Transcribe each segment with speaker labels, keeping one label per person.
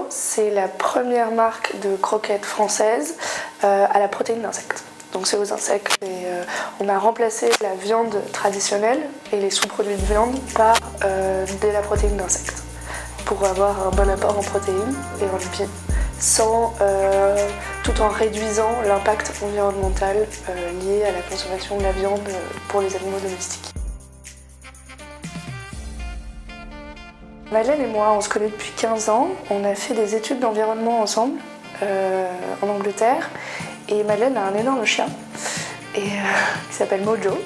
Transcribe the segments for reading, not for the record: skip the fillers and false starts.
Speaker 1: Mojo, c'est la première marque de croquettes française à la protéine d'insectes. Donc c'est aux insectes et on a remplacé la viande traditionnelle et les sous-produits de viande par de la protéine d'insectes pour avoir un bon apport en protéines et en lipides, tout en réduisant l'impact environnemental lié à la consommation de la viande pour les animaux domestiques. Madeleine et moi, on se connaît depuis 15 ans. On a fait des études d'environnement ensemble en Angleterre. Et Madeleine a un énorme chien qui s'appelle Mojo.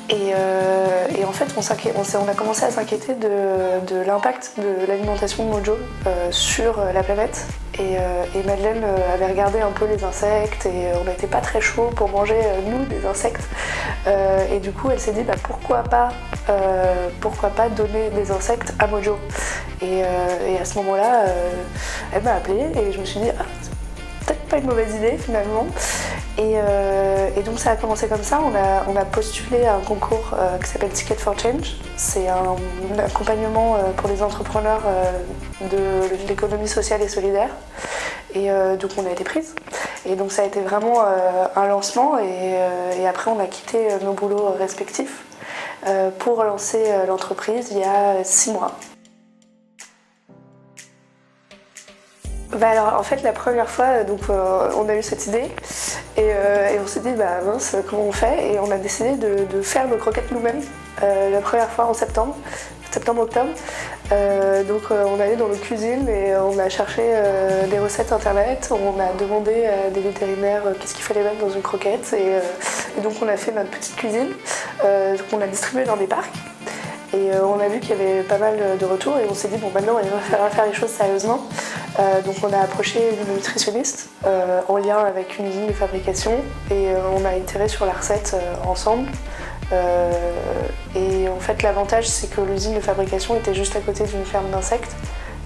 Speaker 1: Et en fait, on a commencé à s'inquiéter de l'impact de l'alimentation de Mojo sur la planète. Et Madeleine avait regardé un peu les insectes et on n'était pas très chaud pour manger, nous, des insectes. Et du coup, elle s'est dit pourquoi pas donner des insectes à Mojo. Et à ce moment-là, elle m'a appelée et je me suis dit c'est peut-être pas une mauvaise idée finalement. Et donc ça a commencé comme ça, on a postulé à un concours qui s'appelle Ticket for Change. C'est un accompagnement pour les entrepreneurs de l'économie sociale et solidaire. Et donc on a été prise. Et donc ça a été vraiment un lancement et après on a quitté nos boulots respectifs pour lancer l'entreprise il y a 6 mois. Alors en fait la première fois on a eu cette idée et on s'est dit mince comment on fait et on a décidé de faire nos croquettes nous-mêmes la première fois en septembre-octobre. On allait dans nos cuisines et on a cherché des recettes internet, on a demandé à des vétérinaires qu'est-ce qu'il fallait mettre dans une croquette et donc on a fait notre petite cuisine, donc on l'a distribuée dans des parcs. Et on a vu qu'il y avait pas mal de retours et on s'est dit maintenant il va falloir faire les choses sérieusement. Donc on a approché une nutritionniste en lien avec une usine de fabrication et on a itéré sur la recette ensemble. Et en fait l'avantage c'est que l'usine de fabrication était juste à côté d'une ferme d'insectes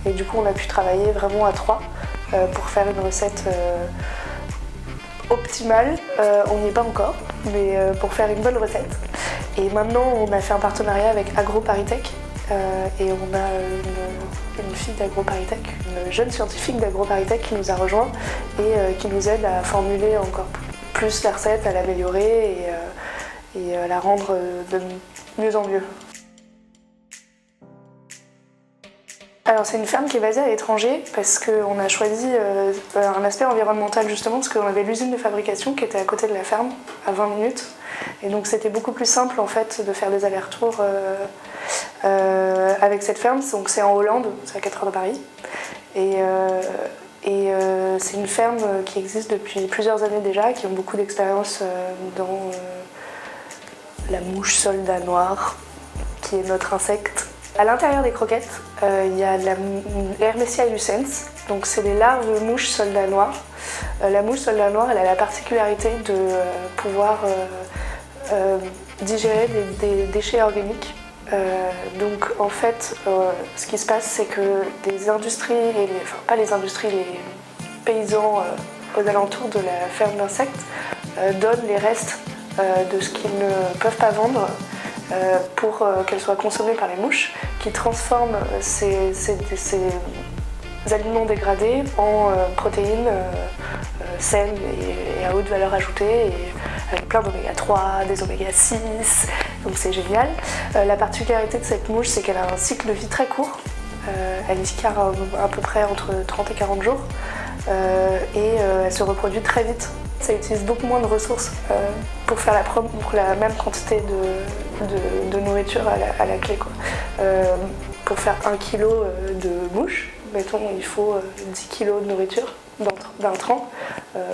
Speaker 1: et du coup on a pu travailler vraiment à 3 pour faire une recette optimale. On n'y est pas encore, mais pour faire une bonne recette. Et maintenant, on a fait un partenariat avec AgroParisTech et on a une fille d'AgroParisTech, une jeune scientifique d'AgroParisTech qui nous a rejoints et qui nous aide à formuler encore plus la recette, à l'améliorer et à la rendre de mieux en mieux. Alors c'est une ferme qui est basée à l'étranger parce qu'on a choisi un aspect environnemental justement parce qu'on avait l'usine de fabrication qui était à côté de la ferme à 20 minutes et donc c'était beaucoup plus simple en fait de faire des allers-retours avec cette ferme. Donc c'est en Hollande, c'est à 4 heures de Paris et c'est une ferme qui existe depuis plusieurs années déjà, qui ont beaucoup d'expérience dans la mouche soldat noire qui est notre insecte. À l'intérieur des croquettes, il y a Hermesia illucens, donc c'est les larves mouches soldats noirs. La mouche soldat noire, elle a la particularité de pouvoir digérer des déchets organiques. Donc en fait, ce qui se passe, c'est que les industries, pas les industries, les paysans aux alentours de la ferme d'insectes donnent les restes de ce qu'ils ne peuvent pas vendre pour qu'elles soient consommées par les mouches, qui transforment ces aliments dégradés en protéines saines et à haute valeur ajoutée, et avec plein d'oméga 3, des oméga 6, donc c'est génial. La particularité de cette mouche, c'est qu'elle a un cycle de vie très court, elle vit à peu près entre 30 et 40 jours, et elle se reproduit très vite. Ça utilise beaucoup moins de ressources pour faire la même quantité de nourriture à la clé, quoi. Pour faire 1 kg de mouche, mettons, il faut 10 kg de nourriture d'intrants.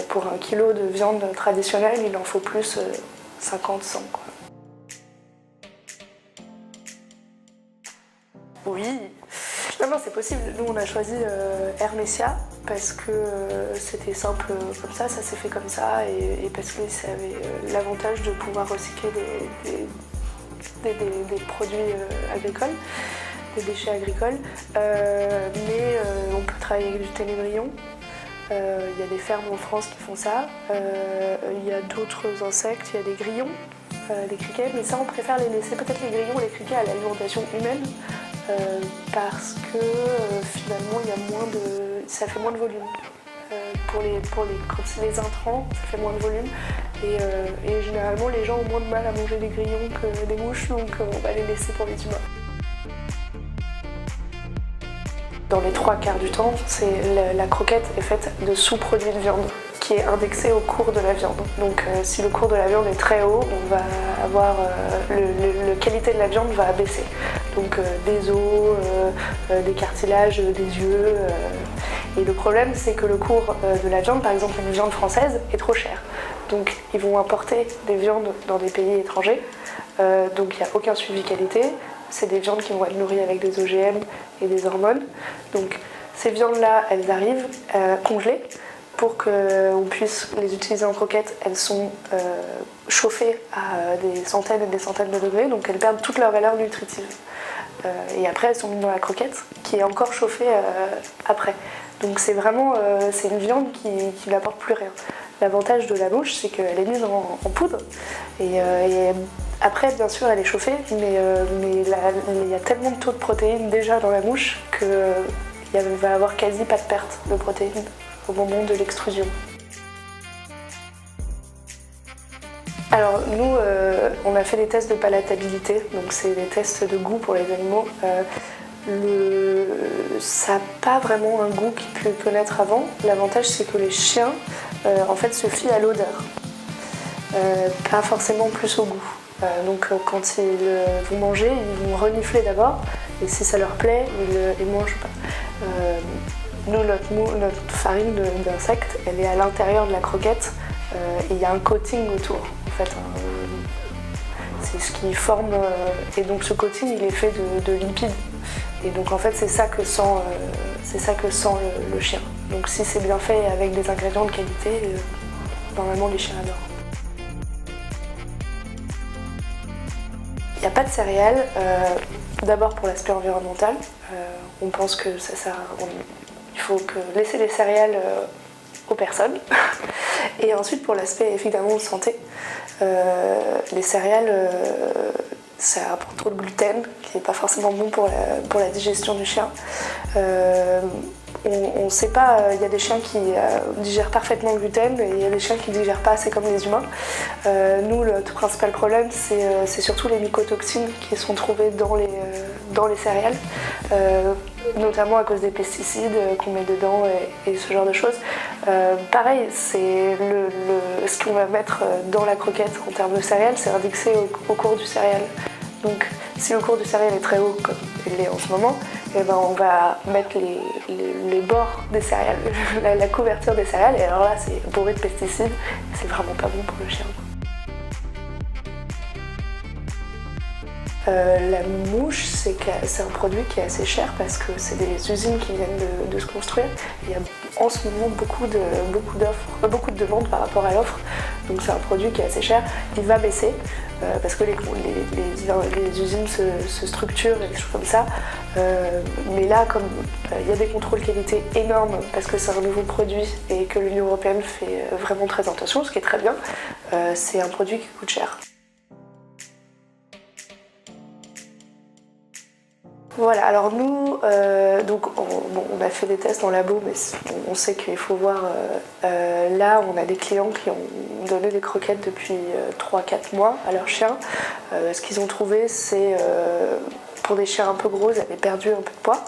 Speaker 1: Pour 1 kg de viande traditionnelle, il en faut plus 50-100, quoi. Oui. Non, c'est possible. Nous, on a choisi Hermesia parce que c'était simple comme ça s'est fait comme ça et parce que ça avait l'avantage de pouvoir recycler des produits agricoles, des déchets agricoles. Mais on peut travailler avec du ténébrion. Il y a des fermes en France qui font ça. Il y a d'autres insectes, il y a des grillons, des criquets, mais ça on préfère les laisser, peut-être les grillons, les criquets à l'alimentation humaine. parce que finalement ça fait moins de volume. Quand c'est les intrants, ça fait moins de volume et généralement les gens ont moins de mal à manger des grillons que des mouches, donc on va les laisser pour les humains. Dans les 3/4 du temps, la croquette est faite de sous-produits de viande qui est indexé au cours de la viande. Donc si le cours de la viande est très haut, on va avoir la qualité de la viande va baisser. Donc des os, des cartilages, des yeux. Et le problème, c'est que le cours de la viande, par exemple une viande française, est trop cher. Donc ils vont importer des viandes dans des pays étrangers. Donc il n'y a aucun suivi qualité. C'est des viandes qui vont être nourries avec des OGM et des hormones. Donc ces viandes-là, elles arrivent congelées pour qu'on puisse les utiliser en croquettes. Elles sont chauffées à des centaines et des centaines de degrés, donc elles perdent toute leur valeur nutritive. Et après, elles sont mises dans la croquette, qui est encore chauffée après. Donc c'est vraiment c'est une viande qui n'apporte plus rien. L'avantage de la mouche, c'est qu'elle est mise en poudre. Et après, bien sûr, elle est chauffée, mais il y a tellement de taux de protéines déjà dans la mouche qu'il va y avoir quasi pas de perte de protéines au moment de l'extrusion. Alors nous, on a fait des tests de palatabilité, donc c'est des tests de goût pour les animaux. Ça n'a pas vraiment un goût qu'ils pouvaient connaître avant. L'avantage, c'est que les chiens en fait, se fient à l'odeur, pas forcément plus au goût. Donc quand ils vont manger, ils vont renifler d'abord, et si ça leur plaît, ils mangent pas. Nous, notre farine d'insectes, elle est à l'intérieur de la croquette, et il y a un coating autour. En fait, c'est ce qui forme, et donc ce coating, il est fait de lipides. Et donc en fait, c'est ça que sent le chien. Donc si c'est bien fait avec des ingrédients de qualité, normalement les chiens adorent. Il n'y a pas de céréales, d'abord pour l'aspect environnemental. On pense que il faut laisser les céréales aux personnes. Et ensuite pour l'aspect évidemment santé, les céréales, ça apporte trop de gluten, qui n'est pas forcément bon pour la digestion du chien. On ne sait pas, il y a des chiens qui digèrent parfaitement le gluten et il y a des chiens qui ne digèrent pas assez comme les humains. Nous, le principal problème, c'est surtout les mycotoxines qui sont trouvées dans les céréales, notamment à cause des pesticides qu'on met dedans et ce genre de choses. Pareil, c'est ce qu'on va mettre dans la croquette en termes de céréales, c'est indexé au cours du céréal. Donc si le cours du céréal est très haut, comme il l'est en ce moment, eh ben, on va mettre les bords des céréales, la couverture des céréales, et alors là c'est bourré de pesticides, et c'est vraiment pas bon pour le chien. La mouche, c'est un produit qui est assez cher parce que c'est des usines qui viennent de se construire. Il y a en ce moment beaucoup de demandes par rapport à l'offre, donc c'est un produit qui est assez cher. Il va baisser parce que les usines se structurent et des choses comme ça. Mais là, comme il y a des contrôles qualité énormes parce que c'est un nouveau produit et que l'Union européenne fait vraiment très attention, ce qui est très bien, c'est un produit qui coûte cher. Voilà, alors nous, on a fait des tests en labo, mais on sait qu'il faut voir. Là, on a des clients qui ont donné des croquettes depuis 3-4 mois à leurs chiens. Ce qu'ils ont trouvé, c'est pour des chiens un peu gros, ils avaient perdu un peu de poids.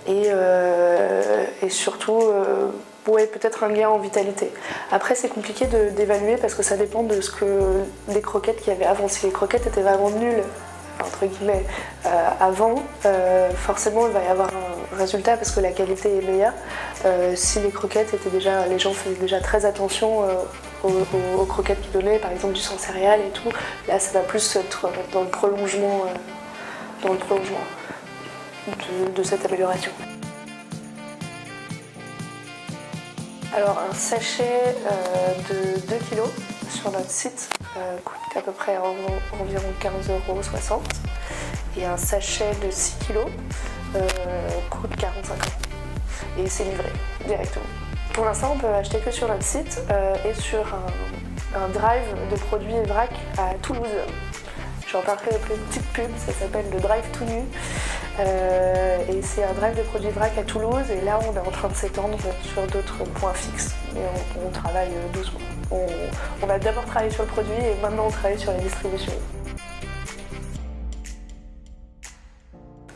Speaker 1: Et surtout, peut-être un gain en vitalité. Après, c'est compliqué d'évaluer parce que ça dépend de des croquettes qu'il y avait avant. Si les croquettes étaient vraiment nulles, entre guillemets, avant, forcément il va y avoir un résultat parce que la qualité est meilleure. Si les croquettes étaient les gens faisaient déjà très attention aux croquettes qu'ils donnaient, par exemple du sans céréales et tout, là ça va plus être dans le prolongement, de cette amélioration. Alors un sachet de 2 kg sur notre site coûte à peu près environ 15,60 € et un sachet de 6 kg coûte 45 €. Et c'est livré directement. Pour l'instant, on peut acheter que sur notre site et sur un drive de produits et vrac à Toulouse. J'en parlerai de petite pub, ça s'appelle le Drive Tout Nu. Et c'est un drive de produits vrac à Toulouse, et là on est en train de s'étendre sur d'autres points fixes. Et on travaille doucement. On a d'abord travaillé sur le produit et maintenant on travaille sur la distribution.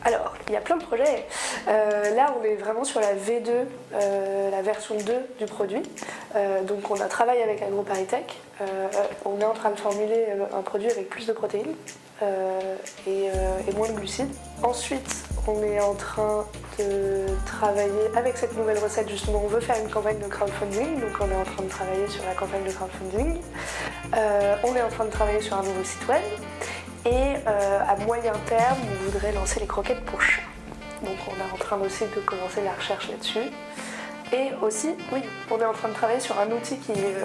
Speaker 1: Alors, il y a plein de projets. Là, on est vraiment sur la V2, la version 2 du produit. Donc, on a travaillé avec AgroParisTech. On est en train de formuler un produit avec plus de protéines et moins de glucides. Ensuite, on est en train de travailler avec cette nouvelle recette. Justement, on veut faire une campagne de crowdfunding. Donc, on est en train de travailler sur la campagne de crowdfunding. On est en train de travailler sur un nouveau site web. Et à moyen terme, on voudrait lancer les croquettes pour chats. Donc on est en train aussi de commencer la recherche là-dessus. Et aussi, oui, on est en train de travailler sur un outil qui est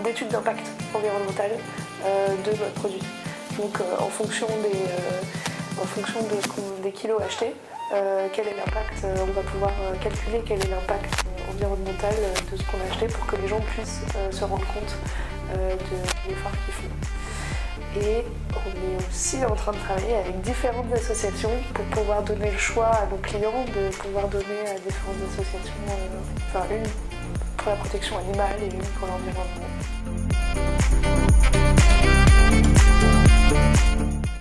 Speaker 1: d'étude d'impact environnemental de notre produit. Donc en fonction des kilos achetés, quel est l'impact, on va pouvoir calculer quel est l'impact environnemental de ce qu'on a acheté pour que les gens puissent se rendre compte de l'effort qu'ils font. Et on est aussi en train de travailler avec différentes associations pour pouvoir donner le choix à nos clients de pouvoir donner à différentes associations, une pour la protection animale et une pour l'environnement.